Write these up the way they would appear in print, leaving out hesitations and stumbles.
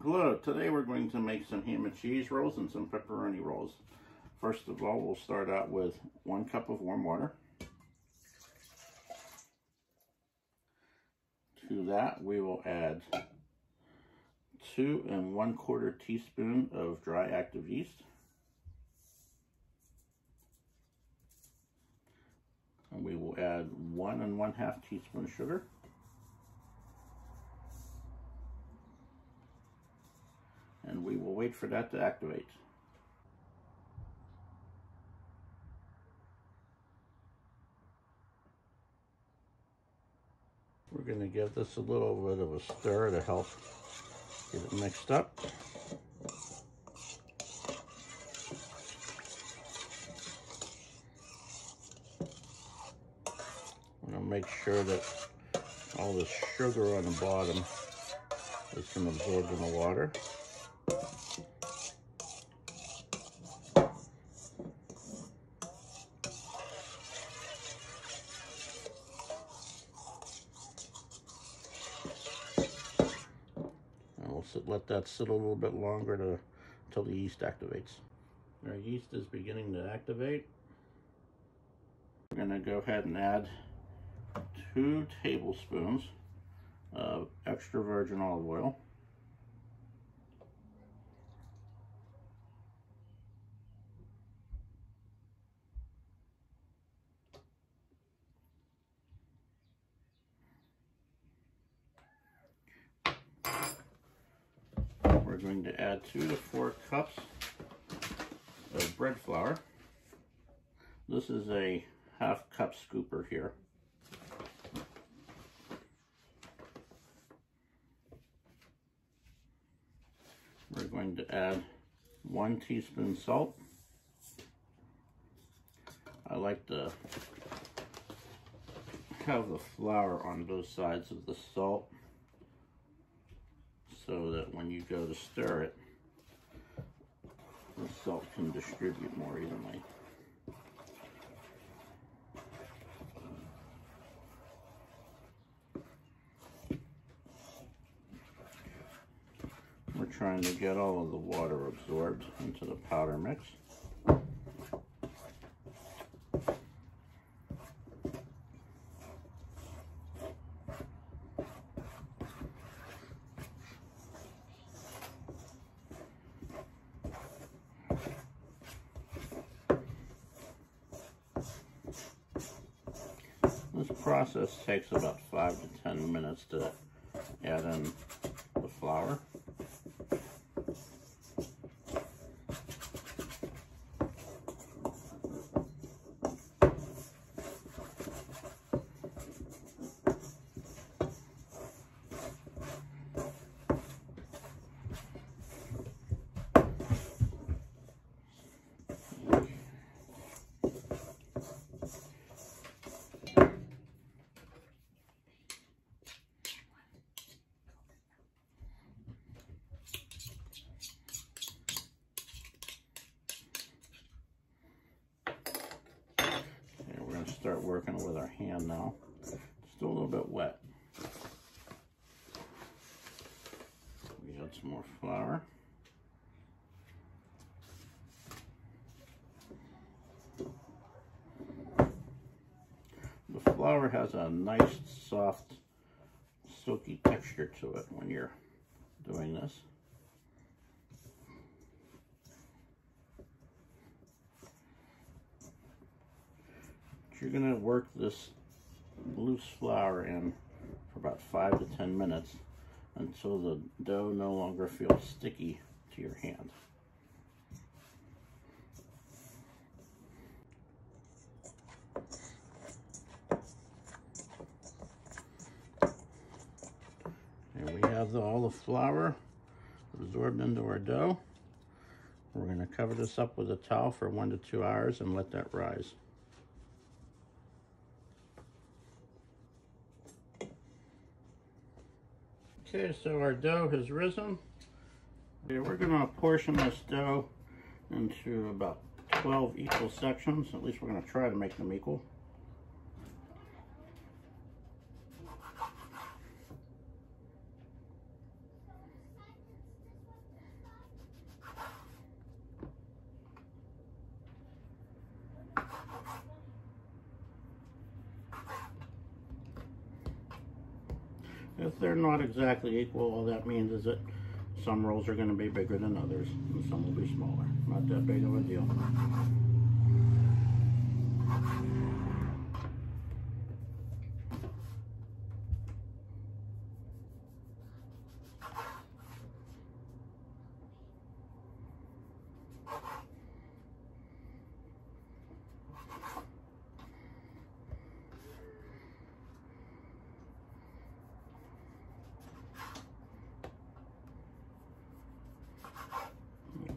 Hello, today we're going to make some ham and cheese rolls and some pepperoni rolls. First of all, we'll start out with 1 cup of warm water. To that, we will add 2 1/4 teaspoon of dry active yeast. And we will add 1 1/2 teaspoon sugar. And we will wait for that to activate. We're going to give this a little bit of a stir to help get it mixed up. I'm going to make sure that all the sugar on the bottom has been absorbed in the water. Let that sit a little bit longer until the yeast activates. Our yeast is beginning to activate. We're going to go ahead and add 2 tablespoons of extra virgin olive oil. We're going to add 2 to 4 cups of bread flour. This is a 1/2 cup scooper here. We're going to add 1 teaspoon salt. I like to have the flour on both sides of the salt, so that when you go to stir it, the salt can distribute more evenly. We're trying to get all of the water absorbed into the powder mix. This process takes about 5 to 10 minutes to add in the flour. Start working with our hand now. Still a little bit wet. We add some more flour. The flour has a nice, soft, silky texture to it when you're doing this. You're going to work this loose flour in for about 5 to 10 minutes until the dough no longer feels sticky to your hand. Here we have all the flour absorbed into our dough. We're going to cover this up with a towel for 1 to 2 hours and let that rise. Okay, so our dough has risen. Okay, we're going to portion this dough into about 12 equal sections. At least we're going to try to make them equal. If they're not exactly equal, all that means is that some rolls are going to be bigger than others, and some will be smaller. Not that big of a deal.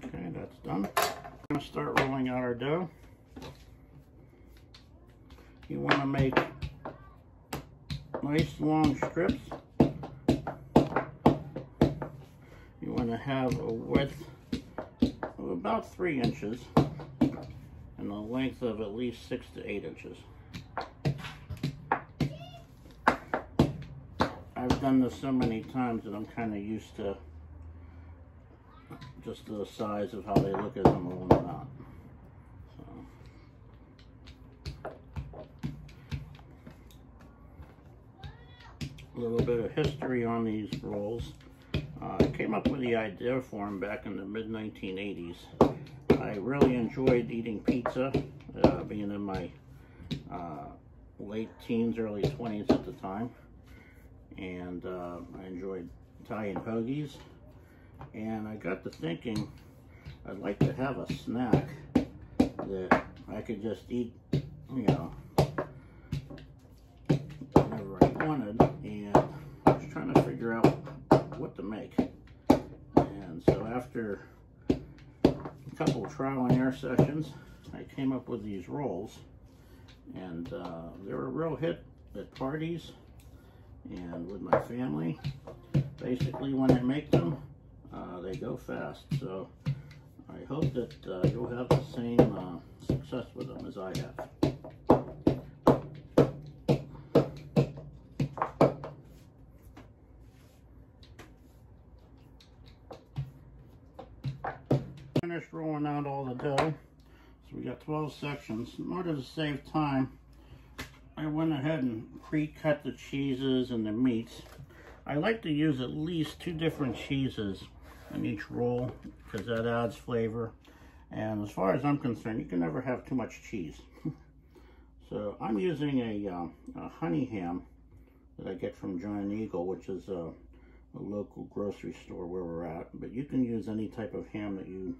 Okay, that's done. We're going to start rolling out our dough. You want to make nice long strips. You want to have a width of about 3 inches and a length of at least 6 to 8 inches. I've done this so many times that I'm kind of used to just the size of how they look as I'm rolling them out. A little bit of history on these rolls. I came up with the idea for them back in the mid-1980s. I really enjoyed eating pizza, being in my late teens, early 20s at the time. And I enjoyed Italian hoagies. And I got to thinking, I'd like to have a snack that I could just eat, you know, whenever I wanted. And I was trying to figure out what to make. And so after a couple of trial and error sessions, I came up with these rolls. And they were a real hit at parties and with my family. Basically, when I make them, they go fast. So I hope that you'll have the same success with them as I have. Finished rolling out all the dough. So we got 12 sections. In order to save time, I went ahead and pre-cut the cheeses and the meats. I like to use at least 2 different cheeses in each roll because that adds flavor. And as far as I'm concerned, you can never have too much cheese. So I'm using a honey ham that I get from Giant Eagle, which is a local grocery store where we're at. But you can use any type of ham that you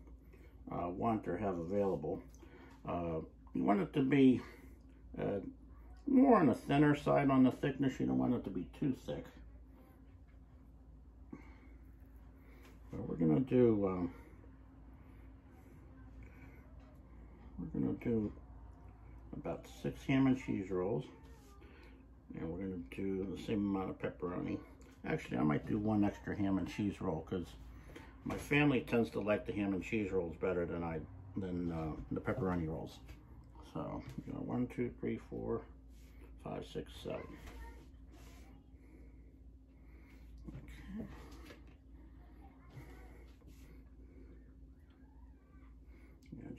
want or have available. You want it to be more on the thinner side on the thickness. You don't want it to be too thick. So we're gonna do about 6 ham and cheese rolls, and we're gonna do the same amount of pepperoni. Actually, I might do 1 extra ham and cheese roll because my family tends to like the ham and cheese rolls better than the pepperoni rolls. So, you know, 1, 2, 3, 4, 5, 6, 7. Okay.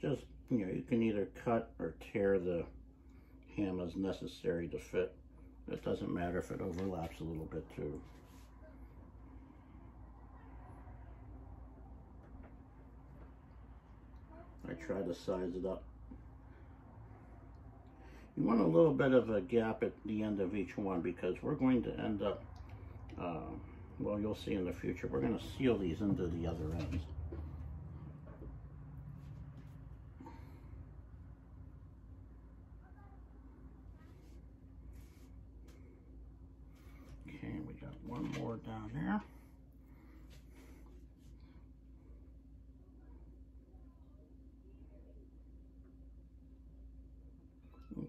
Just, you know, you can either cut or tear the ham as necessary to fit. It doesn't matter if it overlaps a little bit too. I try to size it up. You want a little bit of a gap at the end of each one because we're going to end up, well, you'll see in the future, we're going to seal these into the other ends. Okay, we got 1 more down there.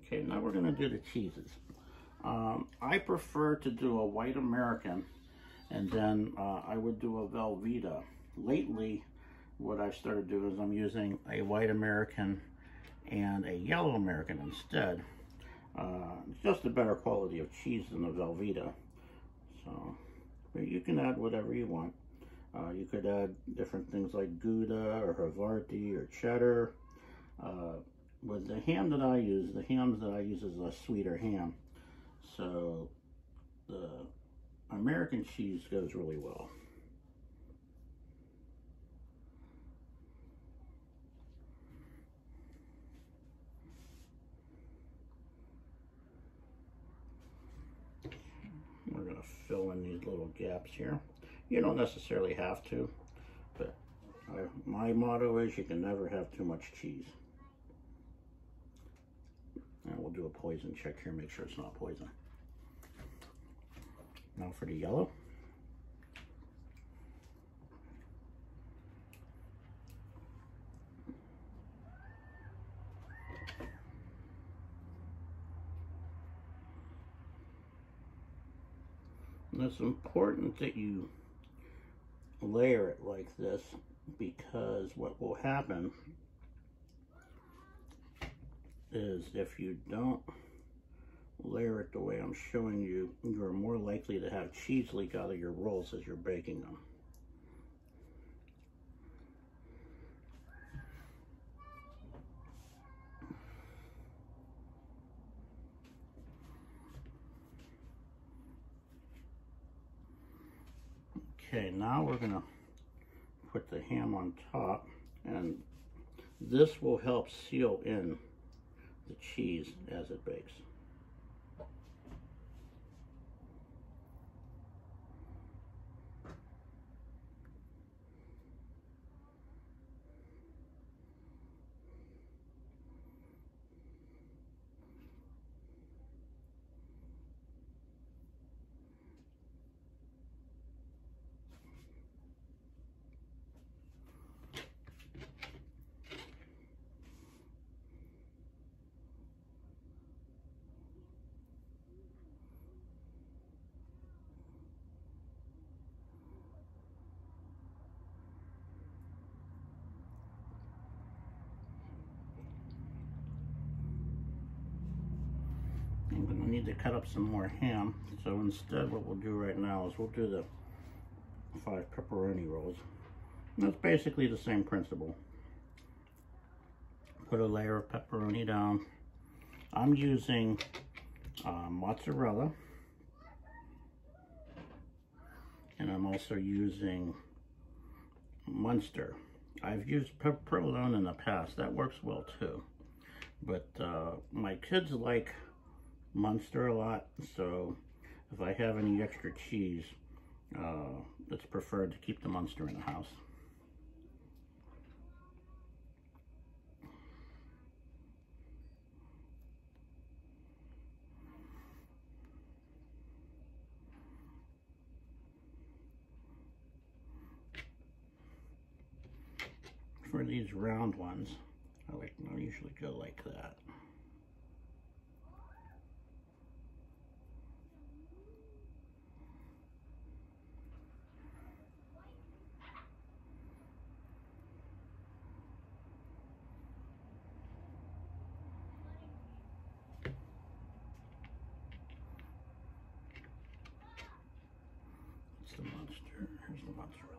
Okay, now we're going to do the cheeses. I prefer to do a white American, and then I would do a Velveeta. Lately, what I've started doing is I'm using a white American and a yellow American instead. It's just a better quality of cheese than the Velveeta. So, but you can add whatever you want. You could add different things like Gouda or Havarti or cheddar. With the ham that I use, the hams that I use is a sweeter ham. So American cheese goes really well. We're going to fill in these little gaps here. You don't necessarily have to, but my motto is you can never have too much cheese. And we'll do a poison check here, make sure it's not poison. Now for the yellow. And it's important that you layer it like this, because what will happen is if you don't layer it the way I'm showing you, you're more likely to have cheese leak out of your rolls as you're baking them. Okay, now we're gonna put the ham on top, and this will help seal in the cheese as it bakes. I'm going to need to cut up some more ham, so instead what we'll do right now is we'll do the 5 pepperoni rolls. And that's basically the same principle. Put a layer of pepperoni down. I'm using mozzarella, and I'm also using Muenster. I've used provolone in the past. That works well too, but my kids like Muenster a lot, so if I have any extra cheese, it's preferred to keep the Muenster in the house. For these round ones, I usually go like that. It's the Muenster. Here's the mozzarella.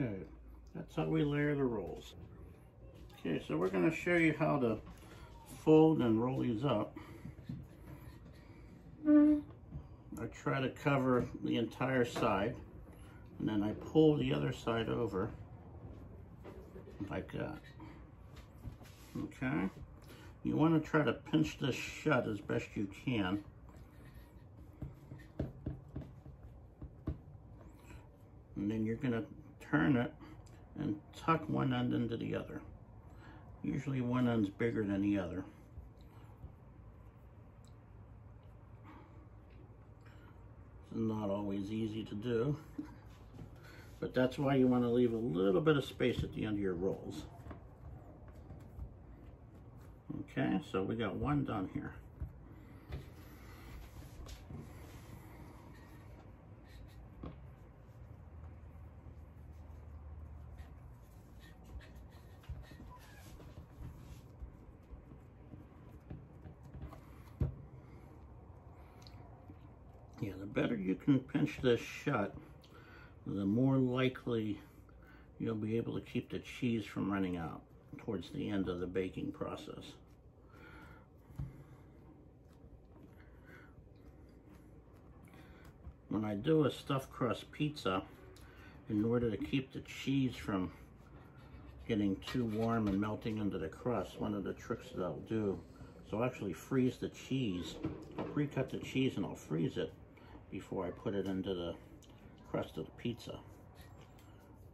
Okay, that's how we layer the rolls. Okay, so we're going to show you how to fold and roll these up. I try to cover the entire side, and then I pull the other side over like that. Okay, you want to try to pinch this shut as best you can. And then you're going to turn it and tuck one end into the other. Usually one end's bigger than the other. It's not always easy to do, but that's why you want to leave a little bit of space at the end of your rolls. Okay, so we got one done here. Yeah, the better you can pinch this shut, the more likely you'll be able to keep the cheese from running out towards the end of the baking process. When I do a stuffed crust pizza, in order to keep the cheese from getting too warm and melting into the crust, one of the tricks that I'll do is I'll actually freeze the cheese. I'll pre-cut the cheese and I'll freeze it before I put it into the crust of the pizza.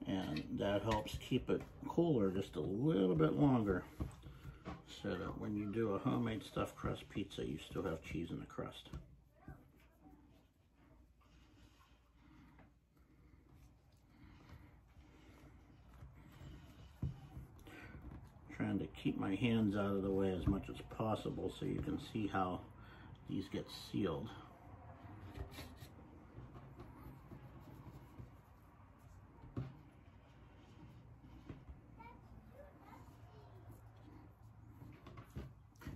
And that helps keep it cooler just a little bit longer, so that when you do a homemade stuffed crust pizza, you still have cheese in the crust. Trying to keep my hands out of the way as much as possible so you can see how these get sealed.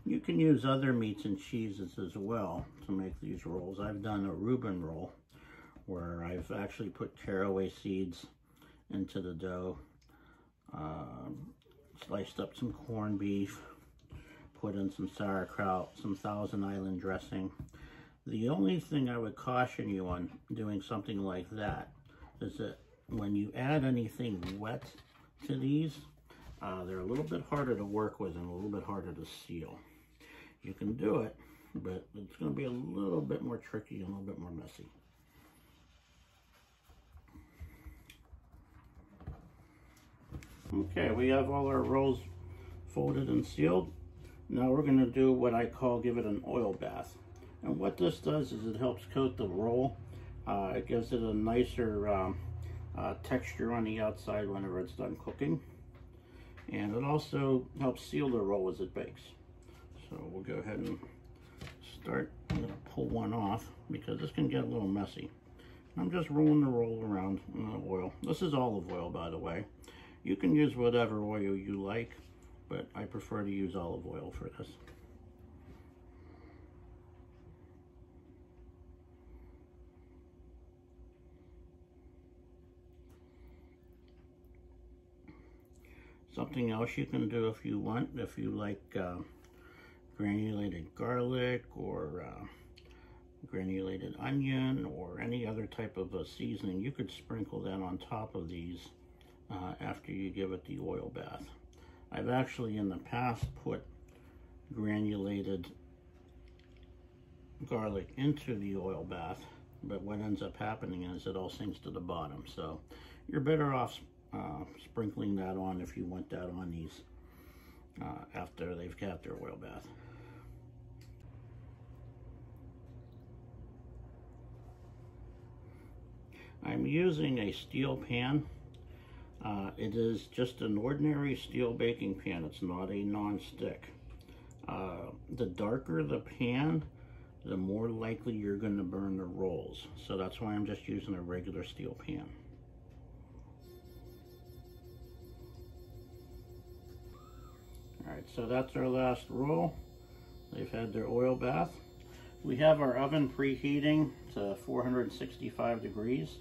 You can use other meats and cheeses as well to make these rolls. I've done a Reuben roll where I've actually put caraway seeds into the dough, sliced up some corned beef, put in some sauerkraut, some Thousand Island dressing. The only thing I would caution you on doing something like that is that when you add anything wet to these, they're a little bit harder to work with and a little bit harder to seal. You can do it, but it's going to be a little bit more tricky and a little bit more messy. Okay, we have all our rolls folded and sealed. Now we're going to do what I call give it an oil bath. And what this does is it helps coat the roll. It gives it a nicer texture on the outside whenever it's done cooking. And it also helps seal the roll as it bakes. So we'll go ahead and start. I'm going to pull one off because this can get a little messy. I'm just rolling the roll around in the oil. This is olive oil, by the way. You can use whatever oil you like, but I prefer to use olive oil for this. Something else you can do if you want, if you like granulated garlic or granulated onion or any other type of a seasoning, you could sprinkle that on top of these after you give it the oil bath. I've actually in the past put granulated garlic into the oil bath, but what ends up happening is it all sinks to the bottom. So you're better off sprinkling that on if you want that on these after they've got their oil bath. I'm using a steel pan. It is just an ordinary steel baking pan. It's not a non-stick. The darker the pan, the more likely you're going to burn the rolls. So that's why I'm just using a regular steel pan. Alright, so that's our last roll. They've had their oil bath. We have our oven preheating to 465 degrees,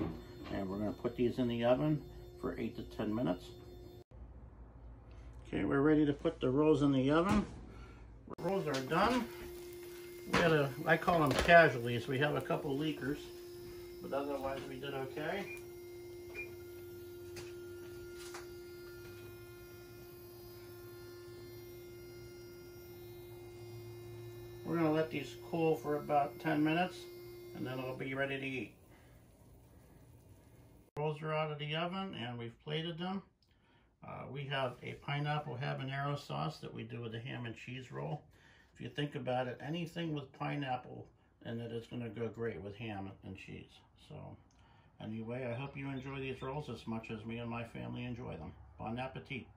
and we're going to put these in the oven for 8 to 10 minutes. Okay, we're ready to put the rolls in the oven. The rolls are done. I call them casualties. We have a couple leakers, but otherwise we did okay. We're going to let these cool for about 10 minutes, and then it'll be ready to eat. Rolls are out of the oven, and we've plated them. We have a pineapple habanero sauce that we do with the ham and cheese roll. If you think about it, anything with pineapple in it is going to go great with ham and cheese. So anyway, I hope you enjoy these rolls as much as me and my family enjoy them. Bon appetit.